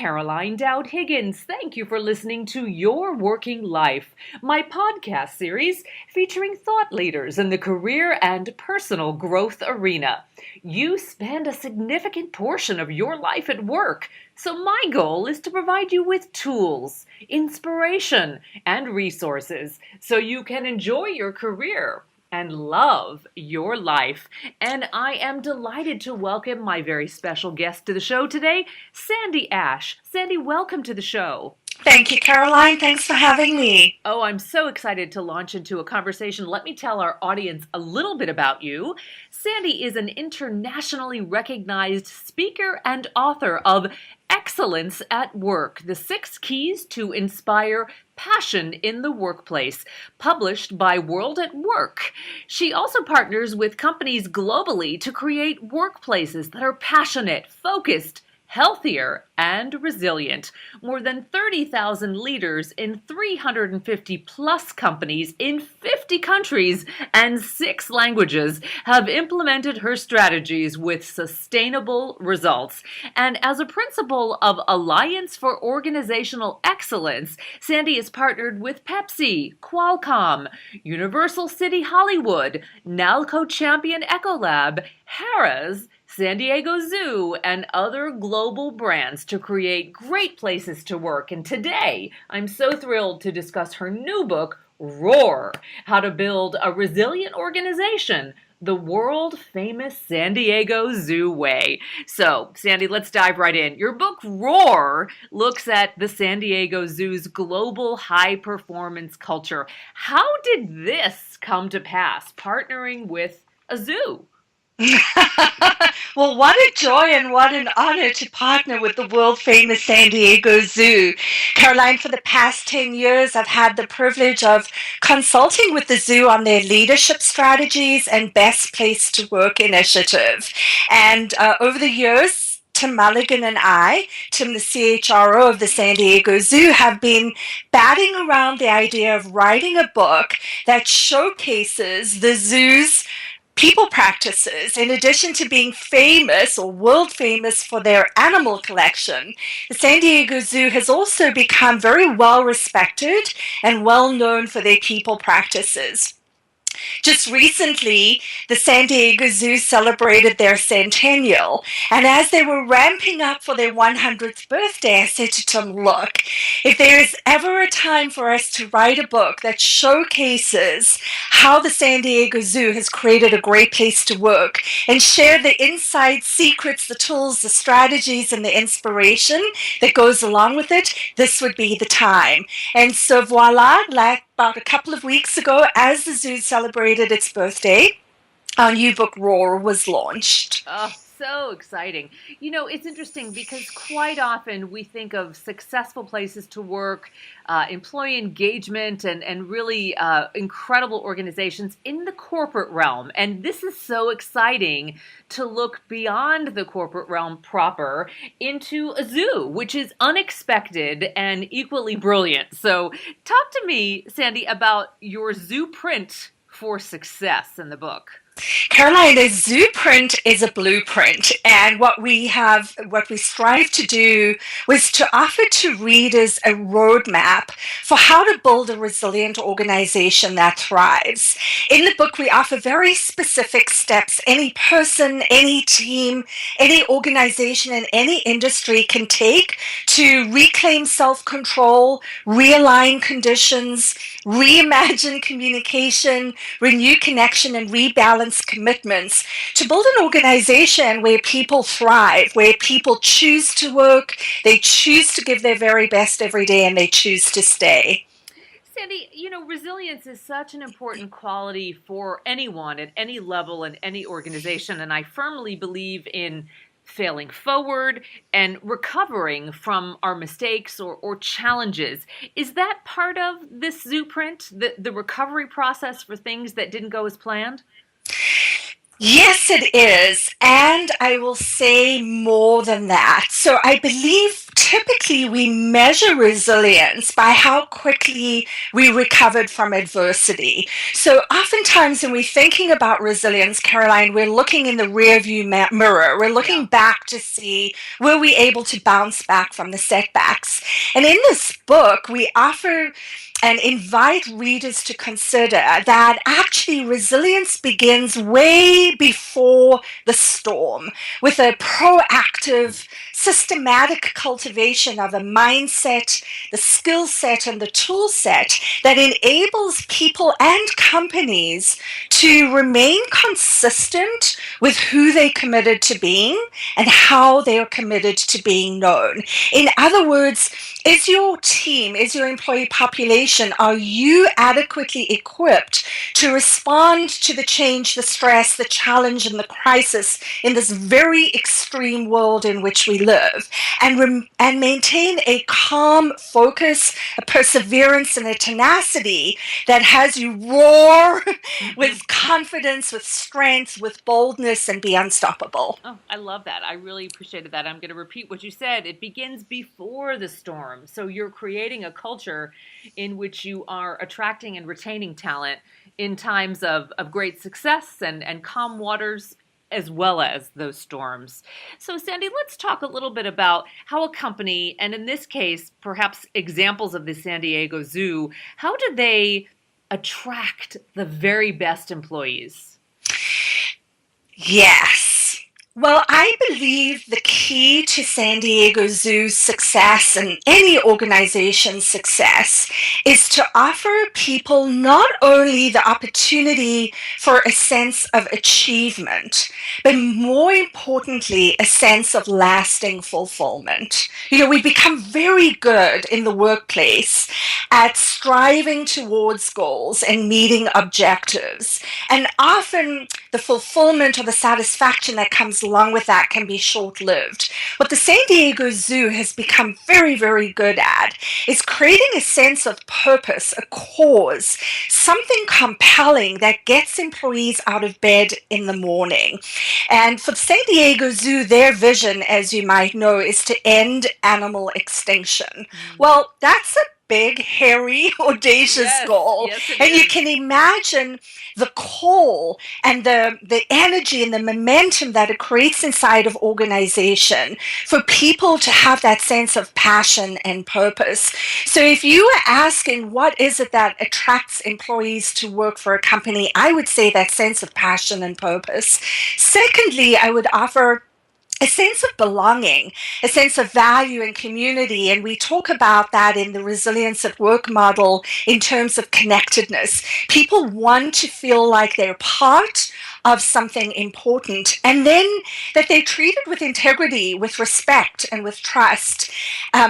Caroline Dowd-Higgins. Thank you for listening to Your Working Life, my podcast series featuring thought leaders in the career and personal growth arena. You spend a significant portion of your life at work, so my goal is to provide you with tools, inspiration, and resources so you can enjoy your career and love your life. And I am delighted to welcome my very special guest to the show today, Sandy Asch. Sandy, welcome to the show. Thank you, Caroline. Thanks for having me. Oh, I'm so excited to launch into a conversation. Let me tell our audience a little bit about you. Sandy is an internationally recognized speaker and author of Excellence at Work, The 6 Keys to Inspire Passion in the Workplace, published by World at Work. She also partners with companies globally to create workplaces that are passionate, focused, healthier, and resilient. More than 30,000 leaders in 350 plus companies in 50 countries and 6 languages have implemented her strategies with sustainable results. And as a principal of Alliance for Organizational Excellence, Sandy is partnered with Pepsi, Qualcomm, Universal City Hollywood, Nalco Champion Ecolab, Harrah's, San Diego Zoo, and other global brands to create great places to work. And today, I'm so thrilled to discuss her new book, Roar, How to Build a Resilient Organization, the world-famous San Diego Zoo way. So, Sandy, let's dive right in. Your book, Roar, looks at the San Diego Zoo's global high-performance culture. How did this come to pass, partnering with a zoo? Well, what a joy and what an honor to partner with the world-famous San Diego Zoo. Caroline, for the past 10 years, I've had the privilege of consulting with the zoo on their leadership strategies and best place to work initiative. And over the years, Tim Mulligan and Tim, the CHRO of the San Diego Zoo, have been batting around the idea of writing a book that showcases the zoo's people practices. In addition to being famous or world famous for their animal collection, the San Diego Zoo has also become very well respected and well known for their people practices. Just recently, the San Diego Zoo celebrated their centennial, and as they were ramping up for their 100th birthday, I said to Tim, look, if there is ever a time for us to write a book that showcases how the San Diego Zoo has created a great place to work and share the inside secrets, the tools, the strategies, and the inspiration that goes along with it, this would be the time. And so voila, like about a couple of weeks ago, as the zoo celebrated its birthday, our new book, Roar, was launched. Oh, so exciting. You know, it's interesting because quite often we think of successful places to work, employee engagement, and really incredible organizations in the corporate realm. And this is so exciting to look beyond the corporate realm proper into a zoo, which is unexpected and equally brilliant. So talk to me, Sandy, about your zoo print for success in the book. Caroline, the Zooprint is a blueprint, and what we strive to do was to offer to readers a roadmap for how to build a resilient organization that thrives. In the book, we offer very specific steps any person, any team, any organization, and any industry can take to reclaim self-control, realign conditions, reimagine communication, renew connection, and rebalance commitments to build an organization where people thrive, where people choose to work, they choose to give their very best every day, and they choose to stay. Sandy, you know, resilience is such an important quality for anyone at any level in any organization, and I firmly believe in failing forward and recovering from our mistakes or challenges. Is that part of this Zooprint, the recovery process for things that didn't go as planned? Yes, it is. And I will say more than that. So I believe typically we measure resilience by how quickly we recovered from adversity. So oftentimes when we're thinking about resilience, Caroline, we're looking in the rearview mirror. We're looking back to see, were we able to bounce back from the setbacks? And in this book, we offer and invite readers to consider that actually resilience begins way before the storm, with a proactive, systematic cultivation of a mindset, the skill set, and the tool set that enables people and companies to remain consistent with who they committed to being and how they are committed to being known. In other words, is your team, is your employee population, are you adequately equipped to respond to the change, the stress, the challenge, and the crisis in this very extreme world in which we live, and maintain a calm focus, a perseverance, and a tenacity that has you roar with confidence, with strength, with boldness, and be unstoppable. Oh, I love that. I really appreciated that. I'm going to repeat what you said. It begins before the storm. So you're creating a culture in which you are attracting and retaining talent in times of great success and calm waters, as well as those storms. So, Sandy, let's talk a little bit about how a company, and in this case, perhaps examples of the San Diego Zoo, how do they attract the very best employees? Yes. Well, I believe the key to San Diego Zoo's success and any organization's success is to offer people not only the opportunity for a sense of achievement, but more importantly, a sense of lasting fulfillment. You know, we become very good in the workplace at striving towards goals and meeting objectives. And often the fulfillment or the satisfaction that comes along with that can be short-lived. What the San Diego Zoo has become very, very good at is creating a sense of purpose, a cause, something compelling that gets employees out of bed in the morning. And for the San Diego Zoo, their vision, as you might know, is to end animal extinction. Well, that's a big, hairy, audacious goal. Yes, and you can imagine the call and the energy and the momentum that it creates inside of organization for people to have that sense of passion and purpose. So if you are asking what is it that attracts employees to work for a company, I would say that sense of passion and purpose. Secondly, I would offer a sense of belonging, a sense of value and community. And we talk about that in the Resilience at Work model in terms of connectedness. People want to feel like they're part of something important, and then that they're treated with integrity, with respect, and with trust,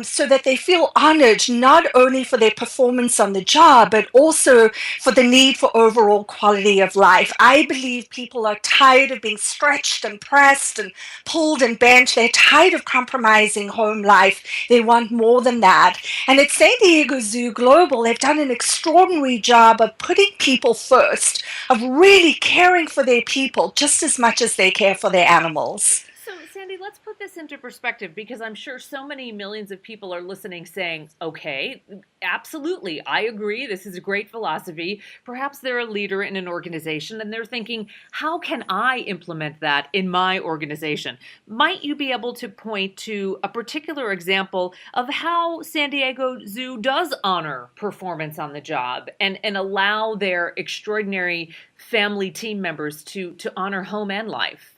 so that they feel honored not only for their performance on the job, but also for the need for overall quality of life. I believe people are tired of being stretched and pressed and pulled and bent. They're tired of compromising home life. They want more than that. And at San Diego Zoo Global, they've done an extraordinary job of putting people first, of really caring for their people just as much as they care for their animals. So, Sandy, let's put this into perspective, because I'm sure so many millions of people are listening saying, okay, absolutely, I agree, this is a great philosophy. Perhaps they're a leader in an organization and they're thinking, how can I implement that in my organization? Might you be able to point to a particular example of how San Diego Zoo does honor performance on the job and allow their extraordinary family team members to honor home and life?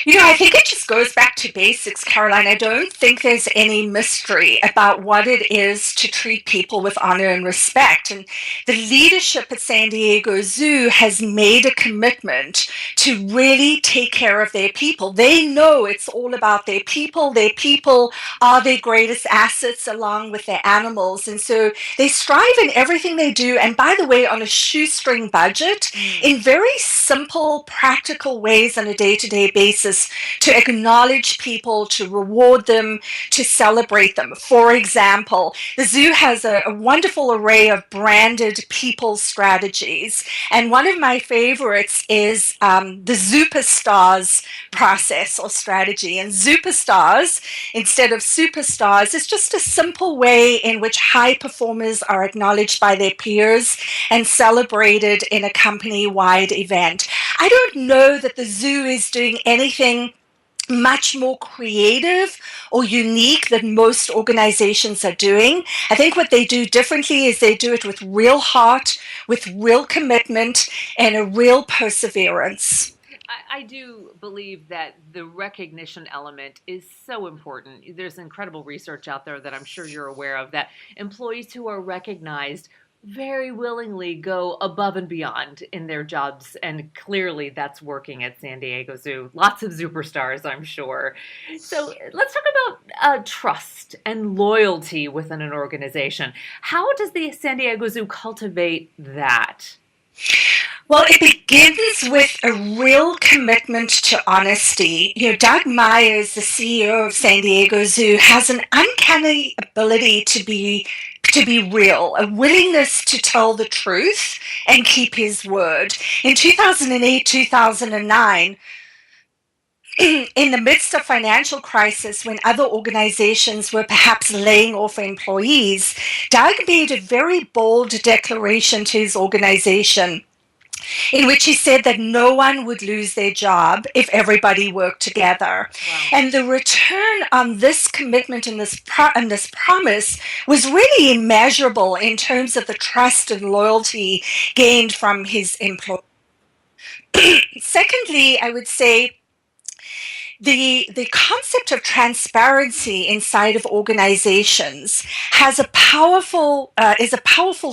You know, I think it just goes back to basics, Caroline. I don't think there's any mystery about what it is to treat people with honor and respect. And the leadership at San Diego Zoo has made a commitment to really take care of their people. They know it's all about their people. Their people are their greatest assets along with their animals. And so they strive in everything they do. And by the way, on a shoestring budget, in very simple, practical ways on a day-to-day basis, stores to acknowledge people, to reward them, to celebrate them. For example, the zoo has a wonderful array of branded people strategies. And one of my favorites is the Superstars process or strategy. And Superstars, instead of superstars, is just a simple way in which high performers are acknowledged by their peers and celebrated in a company-wide event. I don't know that the zoo is doing anything much more creative or unique than most organizations are doing. I think what they do differently is they do it with real heart, with real commitment, and a real perseverance. I do believe that the recognition element is so important. There's incredible research out there that I'm sure you're aware of that employees who are recognized very willingly go above and beyond in their jobs, and clearly that's working at San Diego Zoo. Lots of superstars, I'm sure. So let's talk about trust and loyalty within an organization. How does the San Diego Zoo cultivate that? Well, it begins with a real commitment to honesty. Doug Myers, the CEO of San Diego Zoo, has an uncanny ability to be real, a willingness to tell the truth and keep his word. In 2008, 2009, in the midst of financial crisis, when other organizations were perhaps laying off employees, Doug made a very bold declaration to his organization in which he said that no one would lose their job if everybody worked together. Wow. And the return on this commitment and this promise was really immeasurable in terms of the trust and loyalty gained from his employees. Secondly, I would say the concept of transparency inside of organizations is a powerful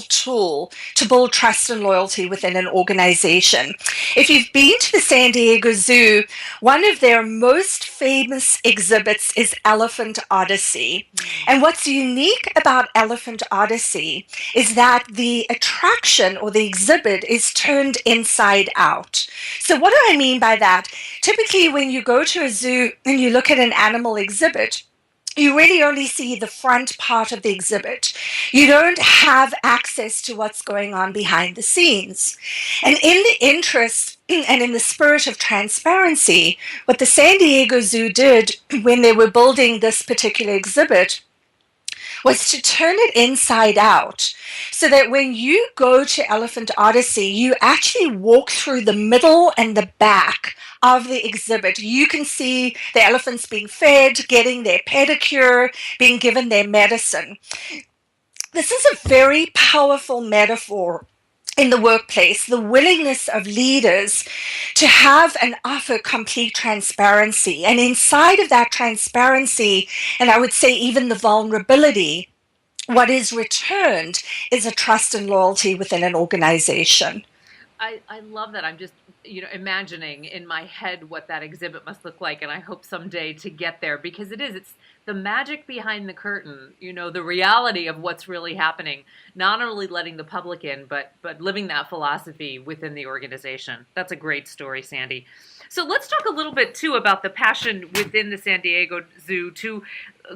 tool to build trust and loyalty within an organization. If you've been to the San Diego Zoo, one of their most famous exhibits is Elephant Odyssey. And what's unique about Elephant Odyssey is that the attraction or the exhibit is turned inside out. So what do I mean by that? Typically, when you go to a zoo and you look at an animal exhibit, you really only see the front part of the exhibit. You don't have access to what's going on behind the scenes. And in the interest and in the spirit of transparency, what the San Diego Zoo did when they were building this particular exhibit was to turn it inside out, so that when you go to Elephant Odyssey, you actually walk through the middle and the back of the exhibit. You can see the elephants being fed, getting their pedicure, being given their medicine. This is a very powerful metaphor in the workplace, the willingness of leaders to have and offer complete transparency. And inside of that transparency, and I would say even the vulnerability, what is returned is a trust and loyalty within an organization. I love that. I'm just, imagining in my head what that exhibit must look like, and I hope someday to get there, because it's the magic behind the curtain, the reality of what's really happening, not only letting the public in, but living that philosophy within the organization. That's a great story, Sandy. So let's talk a little bit, too, about the passion within the San Diego Zoo to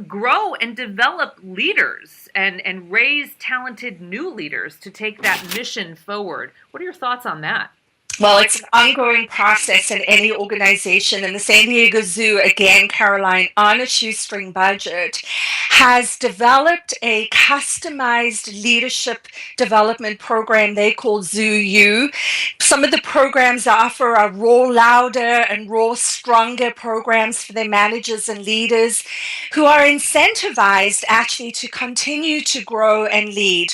grow and develop leaders and raise talented new leaders to take that mission forward. What are your thoughts on that? Well, it's an ongoing process in any organization, and the San Diego Zoo, again, Caroline, on a shoestring budget, has developed a customized leadership development program they call Zoo U. Some of the programs offer are Roar Louder and Roar Stronger programs for their managers and leaders who are incentivized actually to continue to grow and lead.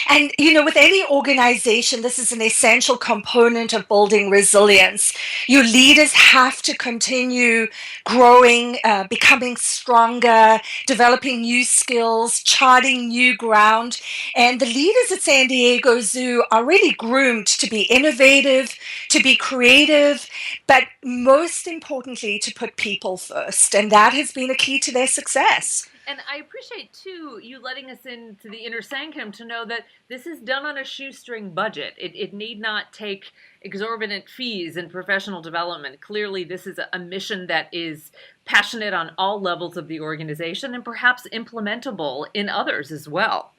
And, with any organization, this is an essential component of building resilience. Your leaders have to continue growing, becoming stronger, developing new skills, charting new ground. And the leaders at San Diego Zoo are really groomed to be innovative, to be creative, but most importantly, to put people first. And that has been a key to their success. And I appreciate, too, you letting us into the inner sanctum to know that this is done on a shoestring budget. It need not take exorbitant fees in professional development. Clearly, this is a mission that is passionate on all levels of the organization and perhaps implementable in others as well.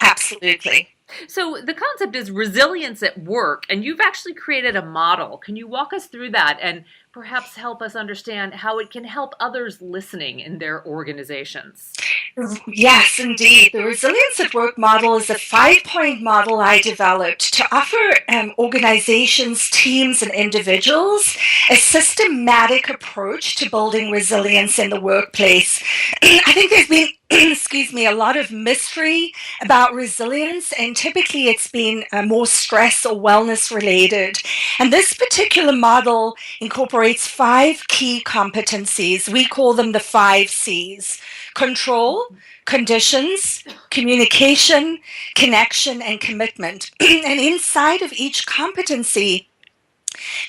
Absolutely. So the concept is resilience at work, and you've actually created a model. Can you walk us through that and perhaps help us understand how it can help others listening in their organizations? Yes, indeed. The Resilience at Work model is a 5-point model I developed to offer organizations, teams, and individuals a systematic approach to building resilience in the workplace. I think there's been excuse me, a lot of mystery about resilience, and typically it's been more stress or wellness related. And this particular model incorporates 5 key competencies. We call them the 5 C's: control, conditions, communication, connection, and commitment. And inside of each competency,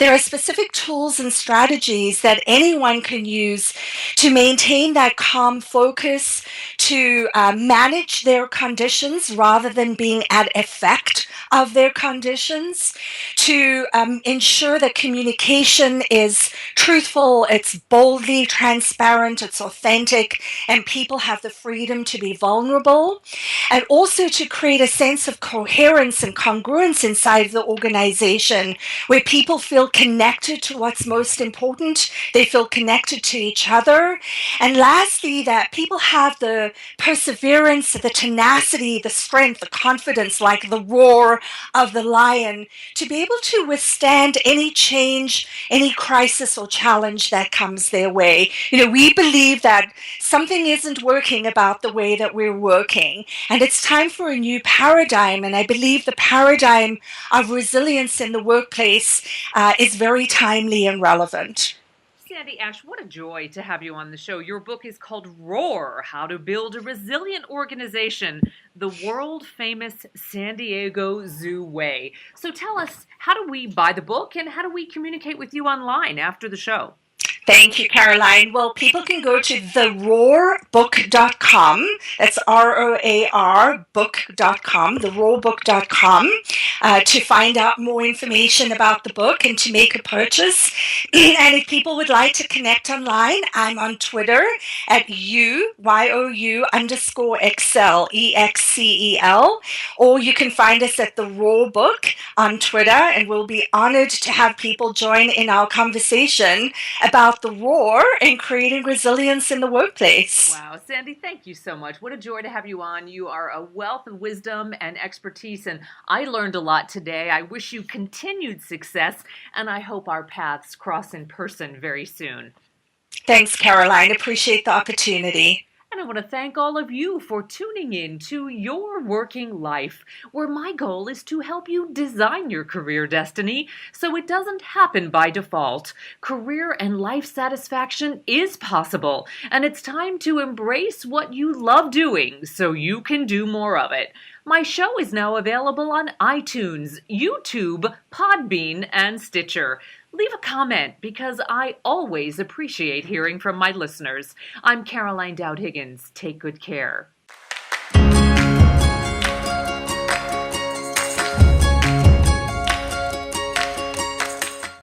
there are specific tools and strategies that anyone can use to maintain that calm focus, to manage their conditions rather than being at effect of their conditions, to ensure that communication is truthful, it's boldly transparent, it's authentic, and people have the freedom to be vulnerable, and also to create a sense of coherence and congruence inside the organization where people feel connected to what's most important, they feel connected to each other, and lastly, that people have the perseverance, the tenacity, the strength, the confidence, like the roar of the lion, to be able to withstand any change, any crisis or challenge that comes their way. We believe that something isn't working about the way that we're working, and it's time for a new paradigm, and I believe the paradigm of resilience in the workplace is very timely and relevant. Sandy Asch, what a joy to have you on the show. Your book is called Roar, How to Build a Resilient Organization, the world famous San Diego Zoo way. So tell us, how do we buy the book and how do we communicate with you online after the show? Thank you, Caroline. Well, people can go to theroarbook.com. That's ROAR book.com, theroarbook.com, to find out more information about the book and to make a purchase. And if people would like to connect online, I'm on Twitter at UYOU_Excel, EXCEL, or you can find us at The Roar Book on Twitter, and we'll be honored to have people join in our conversation about the roar and creating resilience in the workplace. Wow, Sandy, thank you so much. What a joy to have you on. You are a wealth of wisdom and expertise, and I learned a lot today. I wish you continued success, and I hope our paths cross in person very soon. Thanks, Caroline. Appreciate the opportunity. And I want to thank all of you for tuning in to Your Working Life, where my goal is to help you design your career destiny so it doesn't happen by default. Career and life satisfaction is possible, and it's time to embrace what you love doing so you can do more of it. My show is now available on iTunes, YouTube, Podbean, and Stitcher. Leave a comment because I always appreciate hearing from my listeners. I'm Caroline Dowd-Higgins. Take good care.